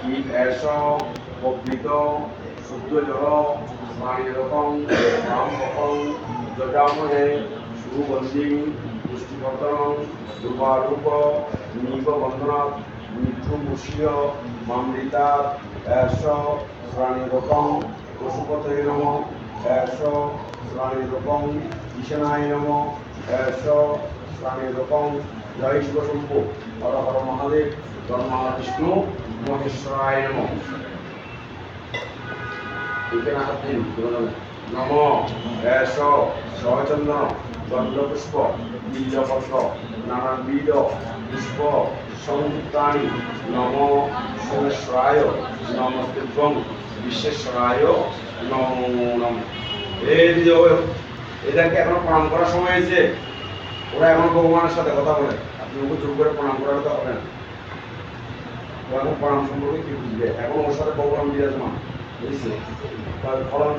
S পবিত শুদ্ধ জল স্নানিরকম রামকং যজামহে সুগন্ধি পুষ্টিবর্ধনং রূপারূপ নিববন্ধনাৎ মৃত্যুমুষীয় মামৃতাৎ এস স্নানিরকম পশুপতয়ে নমঃ এস স্নানিরকম ঈশানায় নমঃ এস স্নানিরকম জয় শিবশম্ভু হর হর মহাদেব ব্রহ্মা বিষ্ণু মহেশ্বরায় নমঃ। এখানে হাত দিন নম এস সচন্দন গন্ধপুষ্প বীজপত্র নানাবিধ পুষ্প সংযুক্তানি নম সোমেশ্বরায় নমস্তেভ্যং বিশ্বেশ্বরায় নমো নমঃ। এই যে এদেরকে এখনো প্রণাম করার সময় হয়েছে, ওরা এখন ভগবানের সাথে কথা বলে, আপনি ওকে জোর করে প্রণাম করার তো হবে না। ওরা এখন প্রণাম সম্পর্কে কি বুঝবে, এখন ওর সাথে ভগবান বিরাজমান, বুঝছে তার ফলন